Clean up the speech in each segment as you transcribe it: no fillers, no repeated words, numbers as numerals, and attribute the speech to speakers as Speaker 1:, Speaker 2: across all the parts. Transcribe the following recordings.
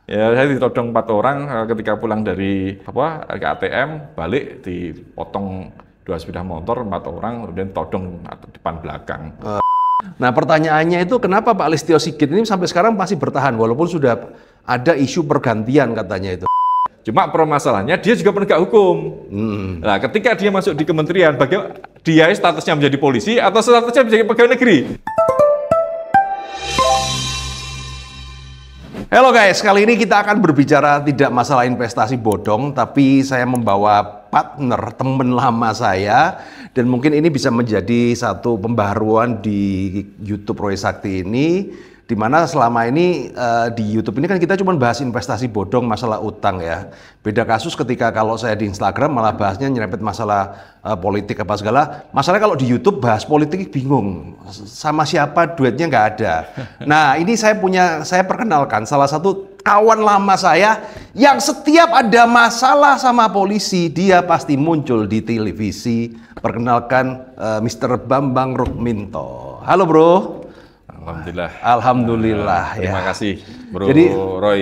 Speaker 1: Ya, saya ditodong 4 orang ketika pulang dari ke ATM, balik dipotong 2 sepeda motor, 4 orang, kemudian todong depan belakang.
Speaker 2: Nah, pertanyaannya itu kenapa Pak Listio Sigit ini sampai sekarang masih bertahan walaupun sudah ada isu pergantian katanya itu.
Speaker 1: Cuma permasalahannya dia juga penegak hukum. Nah, ketika dia masuk di kementerian, bagaimana dia statusnya menjadi polisi atau statusnya menjadi pegawai negeri?
Speaker 2: Halo guys, kali ini kita akan berbicara tidak masalah investasi bodong, tapi saya membawa partner, teman lama saya, dan mungkin ini bisa menjadi satu pembaharuan di YouTube Roy Sakti ini, di mana selama ini di YouTube ini kan kita cuma bahas investasi bodong, masalah utang ya. Beda kasus ketika kalau saya di Instagram malah bahasnya nyerempet masalah politik apa segala. Masalahnya kalau di YouTube bahas politik bingung, sama siapa duetnya nggak ada. Nah ini saya perkenalkan salah satu kawan lama saya yang setiap ada masalah sama polisi dia pasti muncul di televisi. Perkenalkan Mr. Bambang Rukminto. Halo bro.
Speaker 1: Alhamdulillah.
Speaker 2: Alhamdulillah.
Speaker 1: Terima kasih Bro
Speaker 2: Jadi,
Speaker 1: Roy.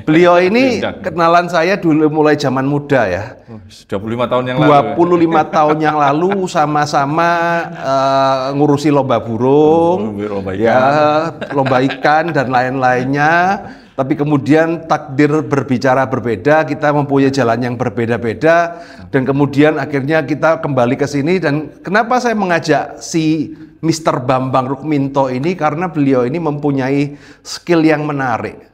Speaker 2: Beliau ini kenalan saya dulu mulai zaman muda ya.
Speaker 1: 25 tahun yang lalu.
Speaker 2: 25 tahun yang lalu sama-sama ngurusi lomba burung, lomba ikan dan lain-lainnya. Tapi kemudian takdir berbicara berbeda, kita mempunyai jalan yang berbeda-beda, dan kemudian akhirnya kita kembali ke sini. Dan kenapa saya mengajak si Mr. Bambang Rukminto ini? Karena beliau ini mempunyai skill yang menarik.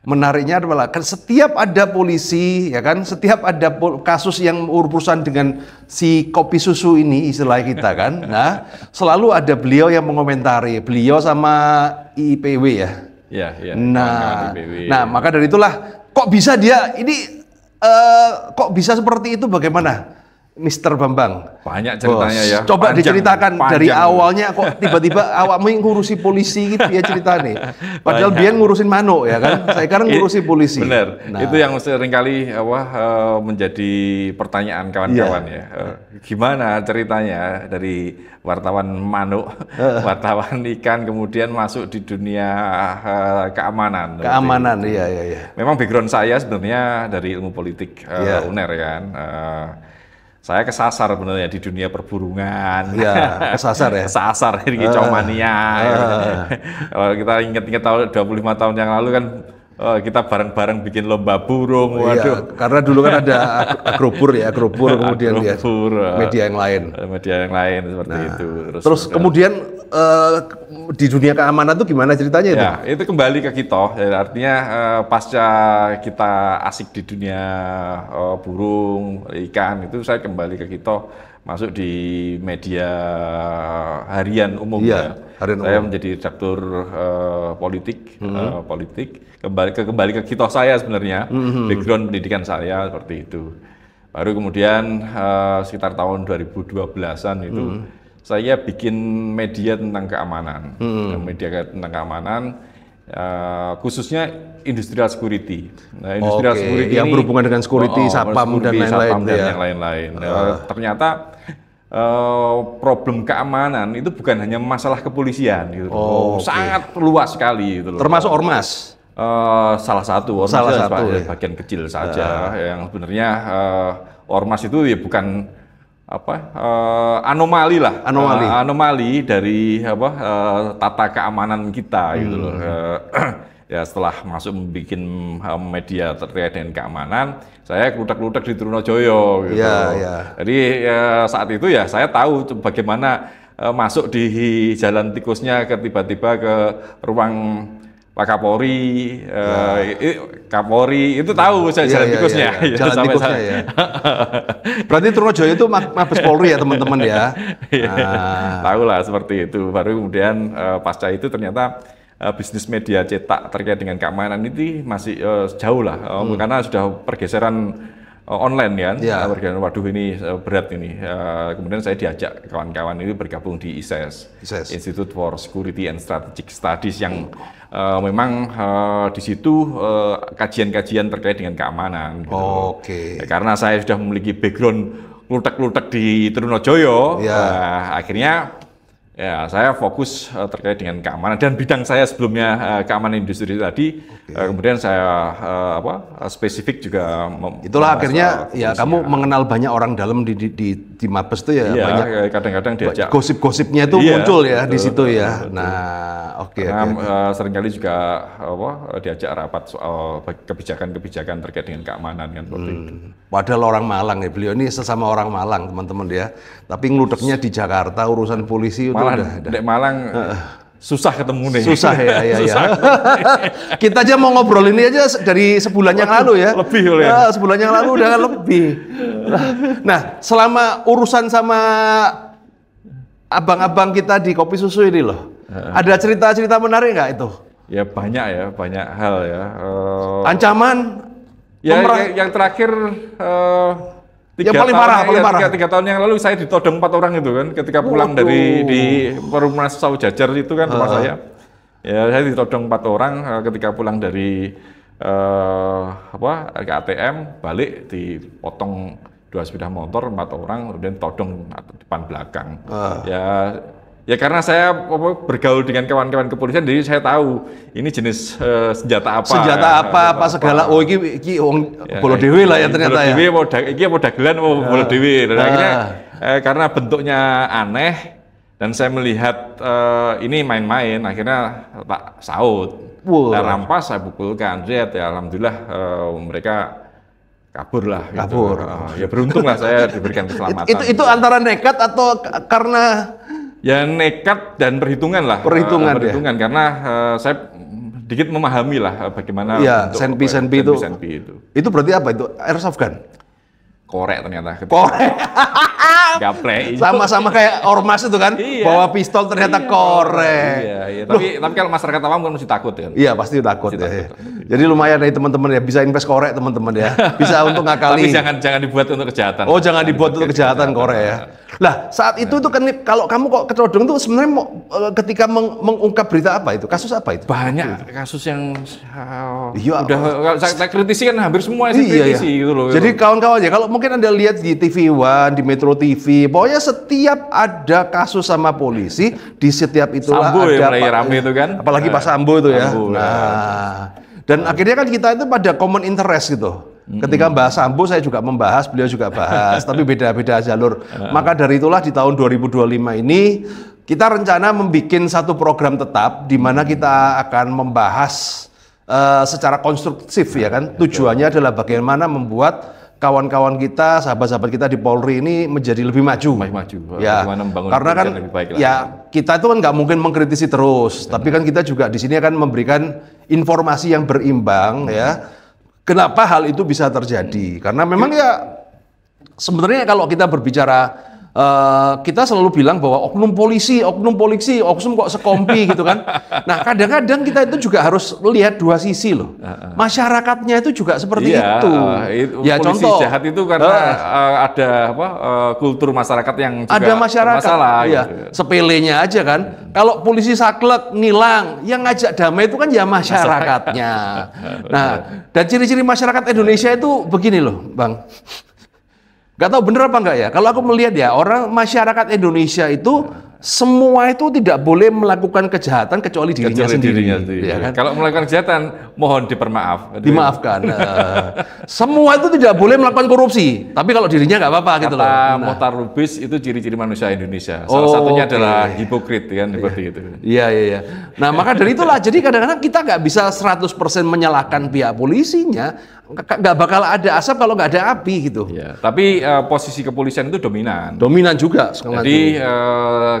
Speaker 2: Menariknya adalah kan setiap ada polisi, ya kan, setiap ada kasus yang urusan dengan si kopi susu ini istilah kita kan, nah selalu ada beliau yang mengomentari, beliau sama IPW ya.
Speaker 1: Ya,
Speaker 2: nah, maka dari itulah kok bisa dia ini kok bisa seperti itu, bagaimana Mr. Bambang?
Speaker 1: Banyak ceritanya ya.
Speaker 2: Coba diceritakan dari
Speaker 1: panjang.
Speaker 2: awalnya kok tiba-tiba awakmu ngurusi polisi gitu ya ceritanya. Padahal dia ngurusin manuk ya kan. Saya sekarang ngurusi polisi.
Speaker 1: Bener. Nah. Itu yang seringkali menjadi pertanyaan kawan-kawan ya. Gimana ceritanya dari wartawan manuk, wartawan ikan kemudian masuk di dunia keamanan.
Speaker 2: Keamanan, iya.
Speaker 1: Memang background saya sebenarnya dari ilmu politik UNER kan. Saya kesasar sebenarnya di dunia perburungan.
Speaker 2: Iya, kesasar ya.
Speaker 1: Kesasar ini kicomania. Kalau kita ingat-ingat tahun 25 tahun yang lalu kan kita bareng-bareng bikin lomba burung.
Speaker 2: Waduh. Iya, karena dulu kan ada agrobur kemudian agrobur, media yang lain.
Speaker 1: Media yang lain seperti itu.
Speaker 2: Terus kemudian di dunia keamanan itu gimana ceritanya itu?
Speaker 1: Ya, itu kembali ke kita. Artinya pasca kita asik di dunia burung, ikan, itu saya kembali ke kita, masuk di media harian umum.
Speaker 2: Iya, harian
Speaker 1: saya
Speaker 2: umum.
Speaker 1: menjadi redaktur politik, kembali ke kita saya sebenarnya, background pendidikan saya seperti itu. Baru kemudian sekitar tahun 2012-an itu saya bikin media tentang keamanan, media tentang keamanan, khususnya industrial security. Nah, industrial security
Speaker 2: yang berhubungan dengan security, satpam dan
Speaker 1: lain-lain. Ternyata problem keamanan itu bukan hanya masalah kepolisian, gitu. Sangat luas sekali, gitu loh.
Speaker 2: Termasuk ormas.
Speaker 1: Salah satu bagian kecil saja. Yang sebenarnya ormas itu ya bukan anomali dari tata keamanan kita gitu loh. Ya setelah masuk membuat media terkait dengan keamanan, saya kludak-kludak di Trunojoyo gitu. Jadi saat itu ya saya tahu bagaimana masuk di jalan tikusnya tiba-tiba ke ruang Pak Kapolri, Kapolri itu tahu jalan tikusnya.
Speaker 2: Jalan tikusnya ya. Berarti Trunojoyo itu Mabes Polri ya teman-teman ya.
Speaker 1: Tahu lah seperti itu. Baru kemudian pasca itu ternyata bisnis media cetak terkait dengan keamanan itu masih jauh lah, karena sudah pergeseran online kan. Waduh ini berat ini. Kemudian saya diajak kawan-kawan ini bergabung di ISES, Institute for Security and Strategic Studies, yang memang di situ kajian-kajian terkait dengan keamanan. Gitu. Karena saya sudah memiliki background lutek-lutek di Trunojoyo, akhirnya Ya, saya fokus terkait dengan keamanan dan bidang saya sebelumnya keamanan industri tadi. Kemudian saya spesifik juga.
Speaker 2: Itulah akhirnya ya kamu mengenal banyak orang dalam di Mabes itu ya.
Speaker 1: Iya,
Speaker 2: banyak
Speaker 1: kadang-kadang diajak.
Speaker 2: Gosip-gosipnya itu muncul ya di situ ya.
Speaker 1: Betul.
Speaker 2: Nah, oke.
Speaker 1: Seringkali juga diajak rapat soal kebijakan-kebijakan terkait dengan keamanan kan seperti itu.
Speaker 2: Padahal orang Malang ya, beliau ini sesama orang Malang teman-teman ya. Tapi ngeludeknya di Jakarta urusan polisi
Speaker 1: Malah di Malang susah ketemu nih.
Speaker 2: Susah ya. Susah. Kita aja mau ngobrol ini aja dari sebulan yang lalu ya.
Speaker 1: Lebih oleh.
Speaker 2: Sebulan yang lalu udah lebih. Nah, selama urusan sama abang-abang kita di Kopi Susu ini loh, ada cerita-cerita menarik nggak itu?
Speaker 1: Ya banyak hal ya.
Speaker 2: Ancaman?
Speaker 1: Ya yang terakhir.
Speaker 2: Yang paling parah.
Speaker 1: 3 tahun yang lalu saya ditodong 4 orang itu kan, ketika pulang dari di Perumnas Saujajar itu kan rumah saya. Ya saya ditodong 4 orang ketika pulang dari ke ATM, balik dipotong 2 sepeda motor 4 orang, kemudian todong depan belakang. Ya karena saya bergaul dengan kawan-kawan kepolisian, jadi saya tahu ini jenis senjata apa.
Speaker 2: Senjata apa segala. Oh iki bolo dewe lah ya ternyata ya.
Speaker 1: Bolo dewe iki mau dagelan mau bolo dewe. Dan akhirnya karena bentuknya aneh dan saya melihat ini main-main, akhirnya tak saut. Dan rampas saya pukulkan. Ya alhamdulillah mereka kabur lah.
Speaker 2: Kabur.
Speaker 1: Gitu. Ya beruntung lah saya diberikan keselamatan.
Speaker 2: Itu antara nekat atau karena
Speaker 1: ya nekat dan perhitungan lah.
Speaker 2: Perhitungan
Speaker 1: karena saya sedikit memahami lah bagaimana
Speaker 2: senpi itu. Itu berarti apa itu? Airsoft gun?
Speaker 1: Korek ternyata.
Speaker 2: Korek.
Speaker 1: Gaplek.
Speaker 2: Sama-sama kayak ormas itu kan, bawa pistol ternyata korek.
Speaker 1: Iya. Tapi kalau masyarakat awam kan mesti takut ya.
Speaker 2: Iya pasti takut ya. Jadi lumayan dari teman-teman ya, bisa invest korek teman-teman ya, bisa untuk ngakali.
Speaker 1: Tapi jangan dibuat untuk kejahatan.
Speaker 2: Oh jangan dibuat untuk kejahatan korek ya. Lah saat itu tuh kan kalau kamu kok ketodong tuh sebenarnya ketika mengungkap berita apa itu, kasus apa itu?
Speaker 1: Banyak kasus yang udah saya kritisi kan hampir semua saya kritisi gitu loh.
Speaker 2: Jadi kawan-kawan ya, kalau mungkin Anda lihat di TV One, di Metro TV, pokoknya setiap ada kasus sama polisi, di setiap itulah
Speaker 1: Sambo
Speaker 2: ada
Speaker 1: ya, rame itu kan.
Speaker 2: Apalagi Pak Sambo itu ya. Dan akhirnya kan kita itu pada common interest gitu. Ketika bahas Sambo saya juga membahas, beliau juga bahas, tapi beda-beda jalur. Maka dari itulah di tahun 2025 ini kita rencana membuat satu program tetap di mana kita akan membahas secara konstruktif ya kan. Tujuannya adalah bagaimana membuat kawan-kawan kita, sahabat-sahabat kita di Polri ini menjadi lebih maju. Ya, karena kan ya kita itu kan nggak mungkin mengkritisi terus, tapi kan kita juga di sini akan memberikan informasi yang berimbang ya. Kenapa hal itu bisa terjadi? Karena memang ya sebenarnya kalau kita berbicara kita selalu bilang bahwa oknum polisi, oknum kok sekompi gitu kan. Nah kadang-kadang kita itu juga harus melihat dua sisi loh. Masyarakatnya itu juga seperti itu.
Speaker 1: Ya polisi contoh jahat itu karena ada kultur masyarakat yang juga
Speaker 2: ada masyarakat
Speaker 1: masalah.
Speaker 2: Ya, gitu. Sepelenya aja kan. Kalau polisi saklek, nilang, yang ngajak damai itu kan ya masyarakatnya. Nah dan ciri-ciri masyarakat Indonesia itu begini loh, Bang. Gak tahu bener apa enggak ya, kalau aku melihat ya, orang masyarakat Indonesia itu semua itu tidak boleh melakukan kejahatan kecuali dirinya sendiri. Ya kan?
Speaker 1: Kalau melakukan kejahatan, mohon
Speaker 2: dimaafkan. Semua itu tidak boleh melakukan korupsi, tapi kalau dirinya nggak apa-apa gitu loh.
Speaker 1: Mohtar Lubis itu ciri-ciri manusia Indonesia. Salah satunya adalah hipokrit kan, seperti itu.
Speaker 2: Iya. Nah maka dari itulah, jadi kadang-kadang kita nggak bisa 100% menyalahkan pihak polisinya. Nggak bakal ada asap kalau nggak ada api gitu.
Speaker 1: Ya, tapi posisi kepolisian itu dominan.
Speaker 2: Dominan juga.
Speaker 1: Jadi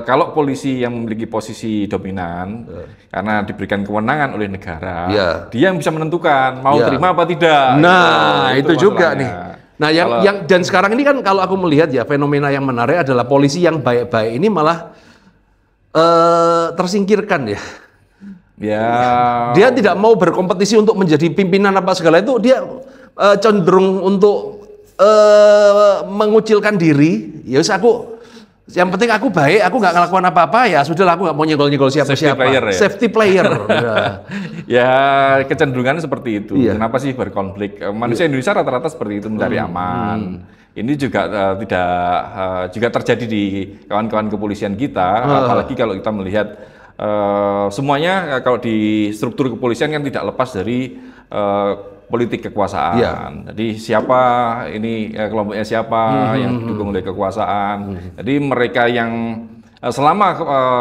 Speaker 1: kalau polisi yang memiliki posisi dominan karena diberikan kewenangan oleh negara, dia yang bisa menentukan mau terima apa tidak.
Speaker 2: Nah itu juga nih. Nah yang dan sekarang ini kan kalau aku melihat ya fenomena yang menarik adalah polisi yang baik-baik ini malah tersingkirkan ya.
Speaker 1: Ya.
Speaker 2: Dia tidak mau berkompetisi untuk menjadi pimpinan apa segala itu, dia cenderung untuk mengucilkan diri. Ya wis aku Yang penting aku baik, aku nggak ngelakuin apa-apa, ya sudahlah, aku nggak mau nyenggol-nyenggol siapa-siapa. Safety player.
Speaker 1: Ya, kecenderungannya seperti itu. Iya. Kenapa sih berkonflik? Manusia Indonesia rata-rata seperti itu, mencari aman. Ini juga juga terjadi di kawan-kawan kepolisian kita, apalagi kalau kita melihat semuanya kalau di struktur kepolisian kan tidak lepas dari politik kekuasaan. Yeah. Jadi siapa ini kelompoknya siapa yang didukung oleh kekuasaan. Jadi mereka yang selama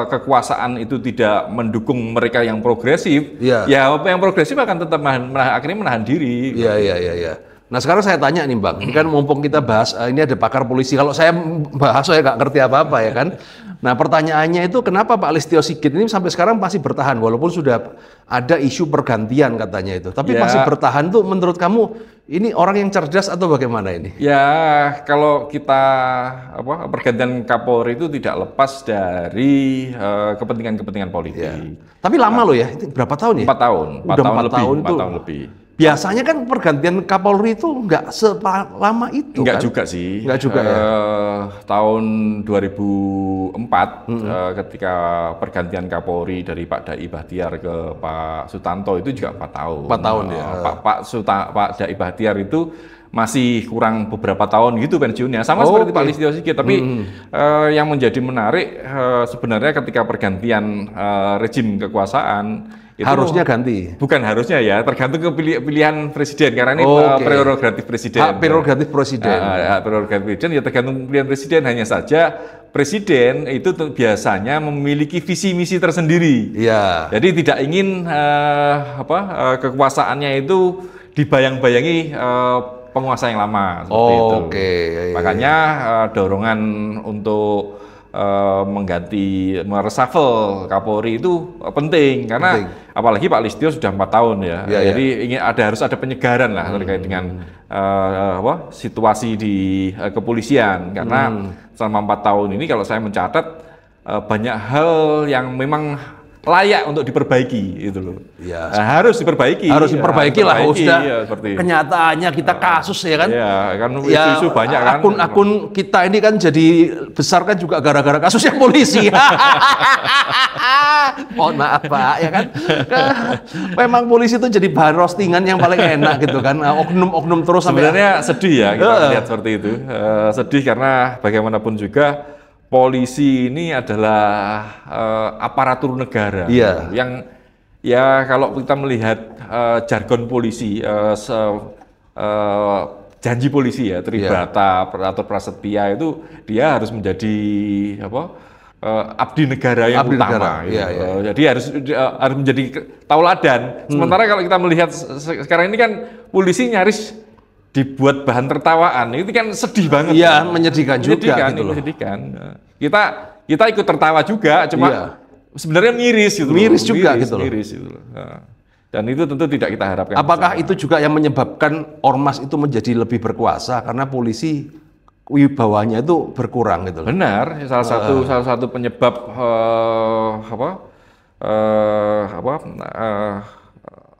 Speaker 1: kekuasaan itu tidak mendukung mereka yang progresif, ya yang progresif akan tetap akhirnya menahan diri.
Speaker 2: Iya. Nah sekarang saya tanya nih Bang, ini kan mumpung kita bahas, ini ada pakar polisi, kalau saya bahas saya nggak ngerti apa-apa ya kan. Nah pertanyaannya itu kenapa Pak Listio Sigit ini sampai sekarang masih bertahan, walaupun sudah ada isu pergantian katanya itu, tapi masih bertahan tuh menurut kamu ini orang yang cerdas atau bagaimana ini?
Speaker 1: Ya kalau kita pergantian Kapolri itu tidak lepas dari kepentingan-kepentingan politik. Ya.
Speaker 2: Tapi lama loh ya, itu berapa tahun ya?
Speaker 1: 4 tahun.
Speaker 2: Udah 4 tahun
Speaker 1: lebih.
Speaker 2: Biasanya kan pergantian Kapolri itu nggak selama itu.
Speaker 1: Nggak
Speaker 2: kan?
Speaker 1: juga sih.
Speaker 2: Nggak juga ya.
Speaker 1: Tahun 2004 ketika pergantian Kapolri dari Pak Dai Bahtiar ke Pak Sutanto itu juga 4 tahun.
Speaker 2: 4 tahun ya.
Speaker 1: Pak Dai Bahtiar itu masih kurang beberapa tahun gitu pensiunnya, sama seperti Pak Listio Sigit. Tapi yang menjadi menarik sebenarnya ketika pergantian rezim kekuasaan itu
Speaker 2: harusnya ganti.
Speaker 1: Bukan harusnya ya, tergantung ke pilihan presiden karena ini prerogatif presiden.
Speaker 2: Hak prerogatif presiden.
Speaker 1: Hak prerogatif presiden ya tergantung pilihan presiden, hanya saja presiden itu biasanya memiliki visi misi tersendiri.
Speaker 2: Iya.
Speaker 1: Jadi tidak ingin kekuasaannya itu dibayang-bayangi penguasa yang lama seperti itu. Makanya dorongan untuk mengganti mereshuffle Kapolri itu penting karena apalagi Pak Listio sudah 4 tahun ya. Jadi harus ada penyegaran lah terkait dengan situasi di kepolisian karena selama 4 tahun ini kalau saya mencatat banyak hal yang memang layak untuk diperbaiki itu loh. Ya. Harus diperbaiki.
Speaker 2: Harus diperbaiki lah.
Speaker 1: Sudah
Speaker 2: kenyataannya kita kasus ya kan.
Speaker 1: Iya, kan isu-isu banyak kan.
Speaker 2: Akun kita ini kan jadi besar kan juga gara-gara kasusnya polisi. Mohon maaf Pak ya kan. Memang polisi itu jadi bahan roastingan yang paling enak gitu kan. Oknum-oknum terus
Speaker 1: sebenarnya sedih ya kita melihat seperti itu. Sedih karena bagaimanapun juga polisi ini adalah aparatur negara yang ya kalau kita melihat jargon polisi, janji polisi ya, Tribrata atau Prasetya itu dia harus menjadi abdi negara yang utama. Jadi harus menjadi tauladan. Sementara kalau kita melihat sekarang ini kan polisi nyaris dibuat bahan tertawaan, itu kan sedih banget.
Speaker 2: Iya, menyedihkan juga gitu loh.
Speaker 1: Menyedihkan. Kita ikut tertawa juga, cuma sebenarnya miris gitu.
Speaker 2: Miris juga gitu loh.
Speaker 1: Miris gitu loh. Dan itu tentu tidak kita harapkan.
Speaker 2: Apakah itu juga yang menyebabkan ormas itu menjadi lebih berkuasa karena polisi wibawanya itu berkurang gitu loh?
Speaker 1: Benar, salah satu penyebab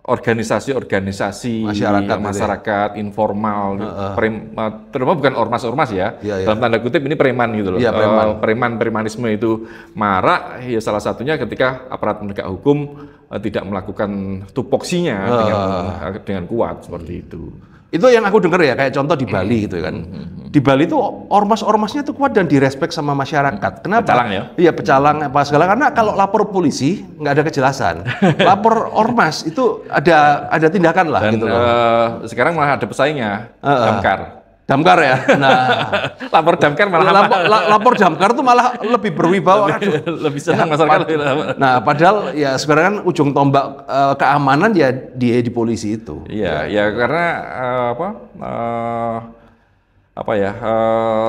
Speaker 1: organisasi-organisasi masyarakat informal, terutama bukan ormas-ormas ya, dalam tanda kutip ini preman gitu loh. Premanisme itu marak, ya salah satunya ketika aparat penegak hukum tidak melakukan tupoksinya dengan kuat seperti itu.
Speaker 2: Itu yang aku dengar ya, kayak contoh di Bali gitu kan. Di Bali itu ormas-ormasnya itu kuat dan direspek sama masyarakat. Kenapa?
Speaker 1: Pecalang ya?
Speaker 2: Iya, pecalang apa segala. Karena kalau lapor polisi nggak ada kejelasan. Lapor ormas itu ada tindakan lah.
Speaker 1: Dan
Speaker 2: gitu loh.
Speaker 1: Sekarang malah ada pesaingnya,
Speaker 2: Damkar ya. Nah,
Speaker 1: lapor Damkar malah
Speaker 2: lapor Damkar tuh malah lebih berwibawa.
Speaker 1: Lebih senang masyarakat.
Speaker 2: Nah, padahal ya sekarang kan ujung tombak keamanan ya di polisi itu.
Speaker 1: Iya, ya karena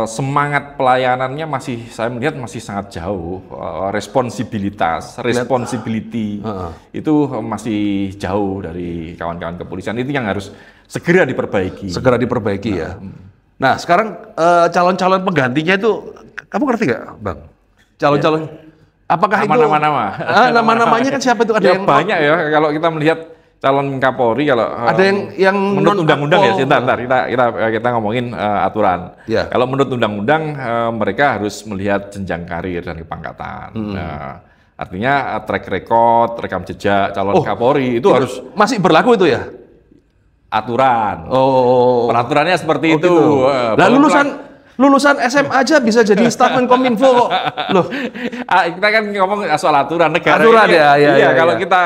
Speaker 1: semangat pelayanannya saya melihat masih sangat jauh. Responsibility itu masih jauh dari kawan-kawan kepolisian. Itu yang harus segera diperbaiki.
Speaker 2: Ya. Nah, sekarang calon-calon penggantinya itu kamu ngerti nggak, Bang? Calon-calon apakah itu
Speaker 1: nama-nama?
Speaker 2: Nama-namanya kan siapa itu? Ada
Speaker 1: yang banyak ya. Kalau kita melihat calon Kapolri kalau
Speaker 2: ada yang
Speaker 1: menurut undang-undang ya, sebentar kita ngomongin aturan.
Speaker 2: Ya.
Speaker 1: Kalau menurut undang-undang mereka harus melihat jenjang karir dan kepangkatan. Nah, artinya track record, rekam jejak calon Kapolri itu harus
Speaker 2: masih berlaku itu ya?
Speaker 1: Aturan. Peraturannya seperti itu.
Speaker 2: Gitu. Lah lulusan SMA aja bisa jadi staf Menkominfo kok. Loh.
Speaker 1: Kita kan ngomong soal aturan negara.
Speaker 2: Aturan
Speaker 1: ini,
Speaker 2: ya.
Speaker 1: Kalau kita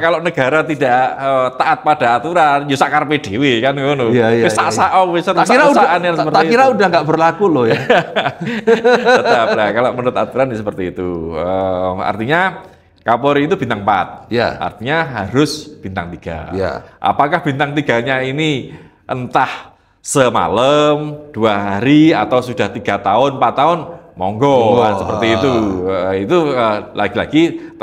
Speaker 1: kalau negara tidak taat pada aturan, ya sakarpe dhewe kan ngono.
Speaker 2: Iya. Tak kira udah nggak berlaku loh ya.
Speaker 1: Tetap lah kalau menurut aturan ya seperti itu. Artinya Kapolri itu bintang 4.
Speaker 2: Ya.
Speaker 1: Artinya harus bintang 3.
Speaker 2: Ya.
Speaker 1: Apakah bintang 3-nya ini entah semalam, 2 hari, atau sudah 3 tahun, 4 tahun, monggo kan, seperti itu. Itu lagi-lagi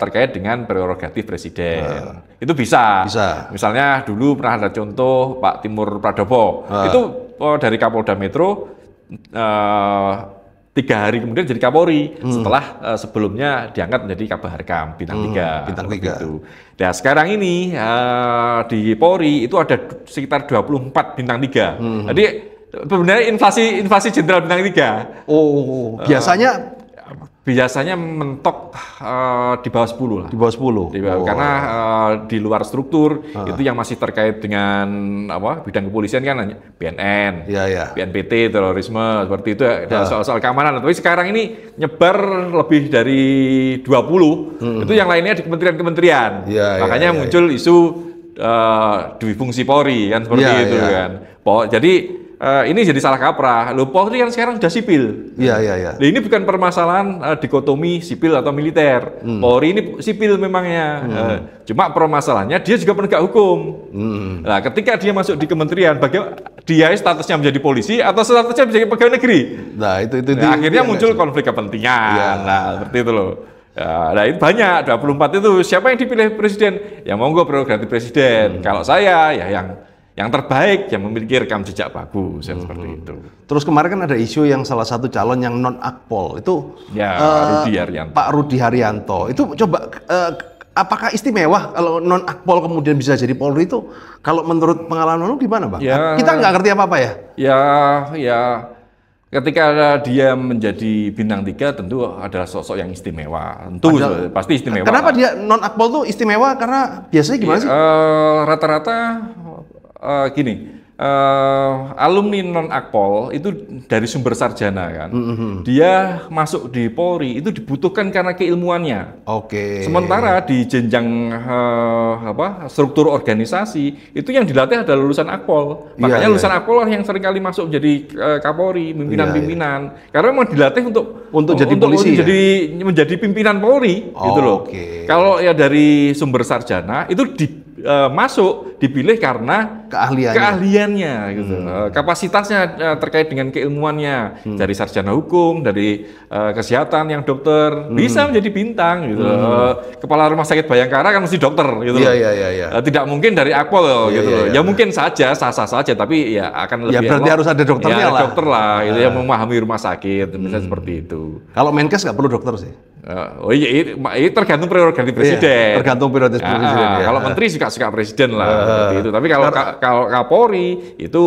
Speaker 1: terkait dengan prerogatif presiden. Itu bisa. Misalnya dulu pernah ada contoh Pak Timur Pradopo. Itu dari Kapolda Metro 3 hari kemudian jadi Kapolri setelah sebelumnya diangkat menjadi Kabar Harkam bintang 3.
Speaker 2: Bintang 3.
Speaker 1: Gitu. Nah sekarang ini di Polri itu ada sekitar 24 bintang 3. Jadi sebenarnya inflasi jenderal bintang 3. Biasanya mentok di bawah 10 lah.
Speaker 2: Di bawah 10.
Speaker 1: Karena di luar struktur itu yang masih terkait dengan bidang kepolisian kan BNN, BNPT, terorisme, seperti itu soal-soal keamanan. Tapi sekarang ini nyebar lebih dari 20. Itu yang lainnya di kementerian-kementerian. Makanya muncul isu dui fungsi Polri kan seperti itu kan. Jadi ini jadi salah kaprah. Loh, Polri kan sekarang sudah sipil.
Speaker 2: Iya.
Speaker 1: Nah, ini bukan permasalahan dikotomi sipil atau militer. Polri ini sipil memangnya. Cuma permasalahannya dia juga penegak hukum. Nah, ketika dia masuk di kementerian, bagaimana dia statusnya menjadi polisi atau statusnya menjadi pegawai negeri?
Speaker 2: Nah, itu
Speaker 1: akhirnya muncul konflik kepentingan. Nah, seperti itu loh. Nah, itu banyak 24 itu. Siapa yang dipilih presiden? Ya monggo prerogatif presiden. Kalau saya ya yang terbaik, yang memiliki rekam jejak bagus, yang seperti itu.
Speaker 2: Terus kemarin kan ada isu yang salah satu calon yang non akpol itu
Speaker 1: Rudy Haryanto.
Speaker 2: Pak Rudy Haryanto. Itu coba apakah istimewa kalau non akpol kemudian bisa jadi Polri itu? Kalau menurut pengalaman lu gimana, Bang? Kita nggak ngerti apa-apa ya?
Speaker 1: Ya. Ketika dia menjadi bintang 3 tentu adalah sosok yang istimewa. Tentu pasti istimewa.
Speaker 2: Kenapa dia non akpol tuh istimewa? Karena biasanya gimana sih?
Speaker 1: Rata-rata gini, alumni non akpol itu dari sumber sarjana kan, dia masuk di Polri itu dibutuhkan karena keilmuannya. Sementara di jenjang struktur organisasi itu yang dilatih adalah lulusan akpol. Makanya lulusan akpol yang seringkali masuk menjadi Kapolri, pimpinan-pimpinan, karena memang dilatih untuk
Speaker 2: jadi polisi,
Speaker 1: menjadi pimpinan Polri, gitu loh. Kalau ya dari sumber sarjana itu masuk dipilih karena keahliannya gitu. Kapasitasnya terkait dengan keilmuannya dari sarjana hukum, dari kesehatan yang dokter bisa menjadi bintang gitu. Kepala rumah sakit Bayangkara kan mesti dokter gitu. Tidak mungkin dari akpol gitu. Ya mungkin saja sah-sah saja tapi ya akan lebih
Speaker 2: berarti harus ada dokternya lah.
Speaker 1: Dokter lah gitu, yang memahami rumah sakit misalnya seperti itu.
Speaker 2: Kalau Menkes nggak perlu dokter sih.
Speaker 1: Ini tergantung prerogatif presiden.
Speaker 2: Tergantung prerogatif presiden.
Speaker 1: Kalau menteri suka presiden lah seperti itu. Tapi kalau Kapolri itu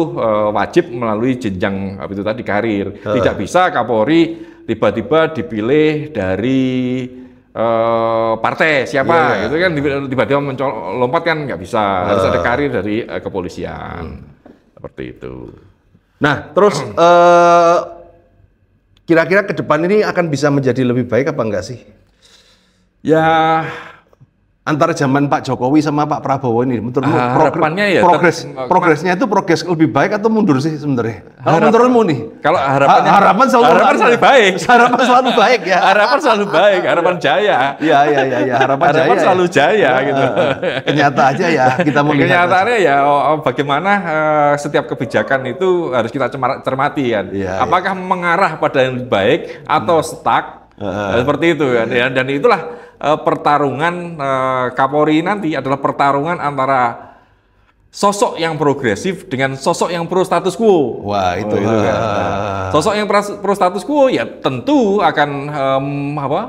Speaker 1: wajib melalui jenjang itu tadi karir. Tidak bisa Kapolri tiba-tiba dipilih dari partai siapa gitu kan, tiba-tiba lompat kan nggak bisa. Harus ada karir dari kepolisian seperti itu.
Speaker 2: Nah terus kira-kira ke depan ini akan bisa menjadi lebih baik apa enggak sih?
Speaker 1: Ya,
Speaker 2: antara zaman Pak Jokowi sama Pak Prabowo ini, menurutmu
Speaker 1: harapannya ya
Speaker 2: progresnya itu progres lebih baik atau mundur sih sebenarnya? Kalau menurutmu nih?
Speaker 1: Kalau
Speaker 2: harapan selalu
Speaker 1: baik.
Speaker 2: Harapan selalu baik ya.
Speaker 1: Harapan selalu baik, harapan jaya.
Speaker 2: Iya, harapan
Speaker 1: selalu jaya gitu.
Speaker 2: Kenyata aja ya kita melihat.
Speaker 1: Kenyataannya ya bagaimana setiap kebijakan itu harus kita cermati kan. Apakah mengarah pada yang lebih baik atau stuck? Seperti itu kan. Dan itulah pertarungan Kapolri nanti adalah pertarungan antara sosok yang progresif dengan sosok yang pro status quo.
Speaker 2: Wah, itu
Speaker 1: kan. Sosok yang pro status quo ya tentu akan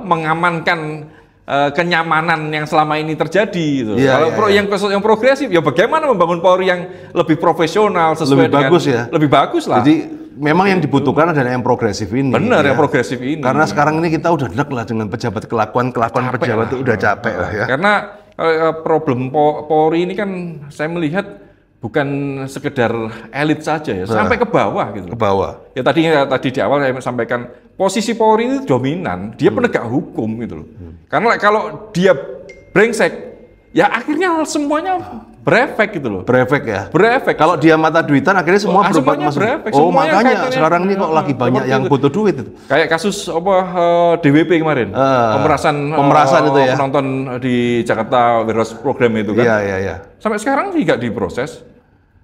Speaker 1: mengamankan kenyamanan yang selama ini terjadi gitu.
Speaker 2: Iya,
Speaker 1: Kalau yang progresif ya bagaimana membangun Polri yang lebih profesional sesuai
Speaker 2: lebih bagus ya.
Speaker 1: Lebih bagus lah.
Speaker 2: Jadi memang yang dibutuhkan adalah yang progresif ini.
Speaker 1: Benar
Speaker 2: ya.
Speaker 1: yang progresif ini.
Speaker 2: Karena sekarang ini kita udah enak lah dengan pejabat kelakuan pejabat itu udah capek lah ya.
Speaker 1: Karena problem Polri ini kan saya melihat bukan sekedar elit saja ya, sampai ke bawah gitu.
Speaker 2: Ke bawah.
Speaker 1: Ya tadi di awal saya sampaikan posisi Polri itu dominan, dia penegak hukum gitu loh. Karena kalau dia brengsek, ya akhirnya semuanya berefek gitu loh.
Speaker 2: Berefek ya.
Speaker 1: Berefek.
Speaker 2: Kalau dia mata duitan akhirnya semua berubah masuk.
Speaker 1: Berefek.
Speaker 2: Oh makanya sekarang ini kok lagi banyak yang butuh duit itu.
Speaker 1: Kayak kasus DWP kemarin, pemerasan
Speaker 2: itu ya.
Speaker 1: Penonton di Jakarta Wiros program itu kan.
Speaker 2: Iya.
Speaker 1: Sampai sekarang juga diproses.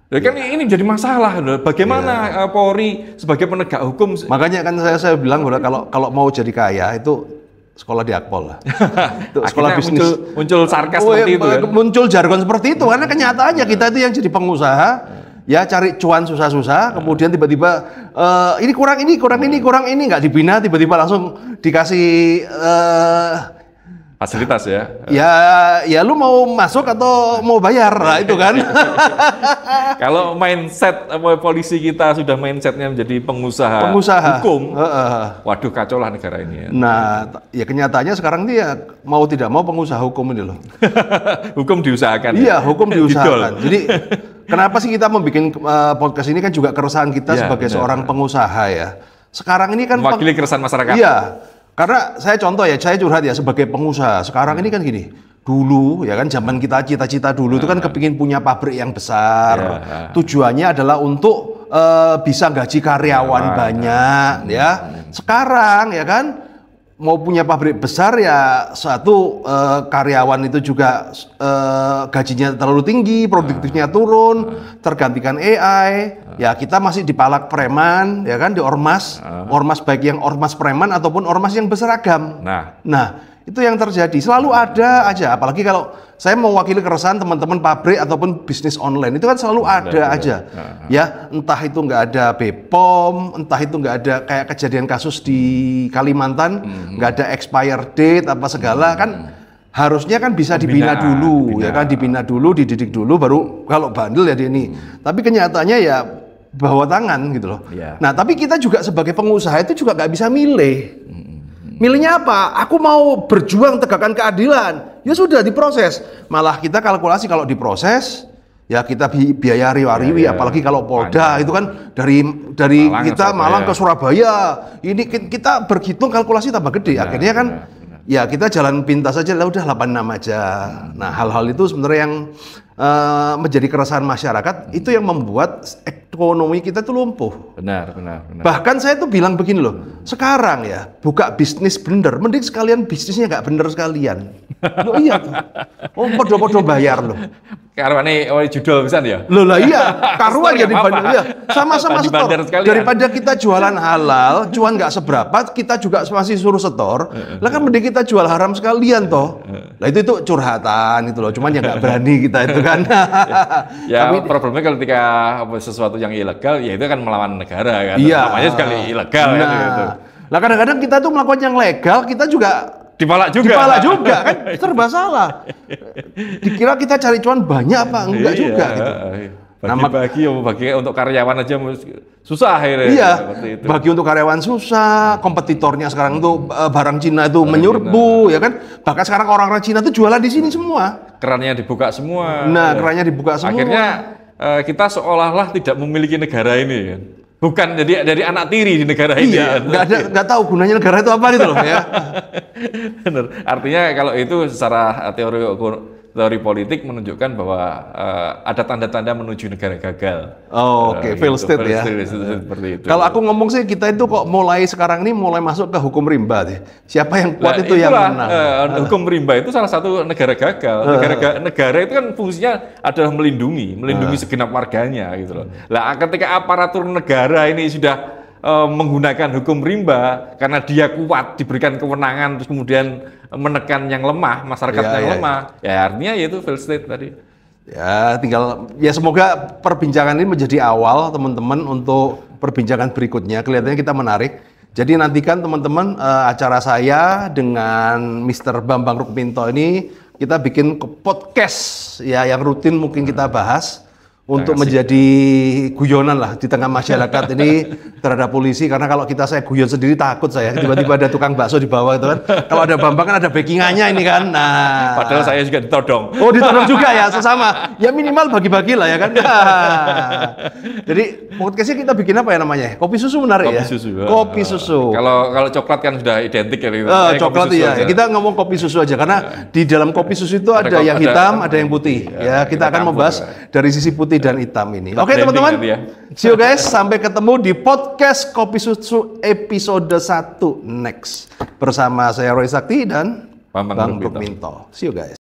Speaker 1: Ya kan ini jadi masalah loh. Bagaimana Polri sebagai penegak hukum?
Speaker 2: Makanya kan saya bilang kalau mau jadi kaya itu sekolah di Akpol lah. Itu sekolah bisnis.
Speaker 1: Muncul sarkas seperti itu kan?
Speaker 2: Muncul jargon seperti itu karena kenyataannya kita itu yang jadi pengusaha ya cari cuan susah-susah, kemudian tiba-tiba ini kurang ini nggak dibina, tiba-tiba langsung dikasih
Speaker 1: fasilitas ya.
Speaker 2: Ya lu mau masuk atau mau bayar lah itu kan.
Speaker 1: Kalau mindset polisi kita sudah mindsetnya menjadi pengusaha hukum, waduh kacau lah negara ini ya.
Speaker 2: Nah, ya kenyataannya sekarang dia mau tidak mau pengusaha hukum ini loh.
Speaker 1: Hukum diusahakan.
Speaker 2: Iya, hukum diusahakan. Jadi kenapa sih kita membuat podcast ini kan juga keresahan kita sebagai seorang pengusaha ya. Sekarang ini kan
Speaker 1: mewakili keresahan masyarakat.
Speaker 2: Iya. Karena saya contoh ya, saya curhat ya sebagai pengusaha. Sekarang ini kan gini, dulu ya kan zaman kita cita-cita dulu itu kan kepingin punya pabrik yang besar. Tujuannya adalah untuk bisa gaji karyawan banyak ya. Sekarang ya kan mau punya pabrik besar ya satu karyawan itu juga gajinya terlalu tinggi, produktifnya turun, tergantikan AI. Ya kita masih dipalak preman, ya kan di ormas baik yang ormas preman ataupun ormas yang berseragam. Nah itu yang terjadi selalu ada aja, apalagi kalau saya mewakili keresahan teman-teman pabrik ataupun bisnis online itu kan selalu ada aja. Ya entah itu nggak ada BPOM, entah itu nggak ada kayak kejadian kasus di Kalimantan, nggak ada expire date apa segala kan. Harusnya kan bisa dibina dulu, ya kan dibina dulu, dididik dulu, baru kalau bandel ya di ini. Tapi kenyataannya ya bawa tangan gitu loh. Nah tapi kita juga sebagai pengusaha itu juga nggak bisa milih. Milihnya apa? Aku mau berjuang tegakkan keadilan. Ya sudah diproses. Malah kita kalkulasi kalau diproses, ya kita biaya riwi-riwi. Apalagi kalau Polda itu kan dari Malang kita Malang ke Surabaya. Ini kita berhitung kalkulasi tambah gede. Akhirnya kan ya kita jalan pintas aja lah, udah 86 aja. Nah hal-hal itu sebenarnya yang menjadi keresahan masyarakat itu yang membuat ekonomi kita tuh lumpuh. Benar. Bahkan saya tuh bilang begini loh, sekarang ya buka bisnis bener, mending sekalian bisnisnya nggak bener sekalian. Loh iya tuh, podo-podo bayar loh.
Speaker 1: Karwane judul pisan ya?
Speaker 2: Loh lah iya, karuan jadi bandar ya. Sama-sama setor. Daripada kita jualan halal, cuan nggak seberapa, kita juga masih suruh setor. Lah kan mending kita jual haram sekalian toh. Lah itu curhatan itu loh, cuman ya nggak berani kita itu kan.
Speaker 1: Ya tapi, problemnya ketika sesuatu yang ilegal, ya itu kan melawan negara kan.
Speaker 2: Iya.
Speaker 1: Namanya sekali ilegal kan gitu.
Speaker 2: Lah kadang-kadang kita tuh melakukan yang legal, kita juga
Speaker 1: dipalak juga
Speaker 2: kan serba salah. Dikira kita cari cuan banyak apa enggak juga gitu.
Speaker 1: Bagi untuk karyawan aja susah akhirnya.
Speaker 2: Iya. Bagi untuk karyawan susah, kompetitornya sekarang tuh barang Cina itu menyerbu ya kan. Bahkan sekarang orang-orang Cina tuh jualan di sini semua.
Speaker 1: Kerannya dibuka semua.
Speaker 2: Nah, kerannya dibuka semua.
Speaker 1: Akhirnya kita seolah-olah tidak memiliki negara ini kan. Bukan dari anak tiri di negara ini.
Speaker 2: Iya, nggak tahu gunanya negara itu apa gitu loh ya.
Speaker 1: Benar. Artinya kalau itu secara teori politik menunjukkan bahwa ada tanda-tanda menuju negara gagal.
Speaker 2: Oke, fail state ya.
Speaker 1: Seperti itu.
Speaker 2: Kalau aku ngomong sih kita itu kok sekarang ini mulai masuk ke hukum rimba deh. Siapa yang kuat itu yang menang.
Speaker 1: Hukum rimba itu salah satu negara gagal. Negara itu kan fungsinya adalah melindungi segenap warganya gitu loh. Lah ketika aparatur negara ini sudah menggunakan hukum rimba karena dia kuat, diberikan kewenangan, terus kemudian menekan yang lemah, masyarakat yang lemah, ya artinya yaitu fail state tadi.
Speaker 2: Ya semoga perbincangan ini menjadi awal teman-teman untuk perbincangan berikutnya. Kelihatannya kita menarik. Jadi nantikan teman-teman acara saya dengan Mr. Bambang Rukminto ini kita bikin podcast ya yang rutin mungkin kita bahas untuk menjadi guyonan lah di tengah masyarakat ini terhadap polisi, karena kalau saya guyon sendiri takut saya tiba-tiba ada tukang bakso di bawah itu kan. Kalau ada Bambang kan ada backingannya ini kan. Nah,
Speaker 1: padahal saya juga ditodong.
Speaker 2: Oh, ditodong juga ya, sesama. Ya minimal bagi-bagi lah ya kan. Jadi podcastnya kita bikin apa ya namanya? Kopi susu menarik ya. Kopi susu.
Speaker 1: Kalau coklat kan sudah identik ya.
Speaker 2: Coklat ya. Kita ngomong kopi susu aja karena di dalam kopi susu itu ada yang hitam, ada yang putih. Ya, kita akan membahas dari sisi putih dan hitam ini. Oke teman-teman, see you guys, sampai ketemu di podcast Kopi Susu episode 1 next bersama saya Roy Sakti dan Bambang Rukminto. See you guys.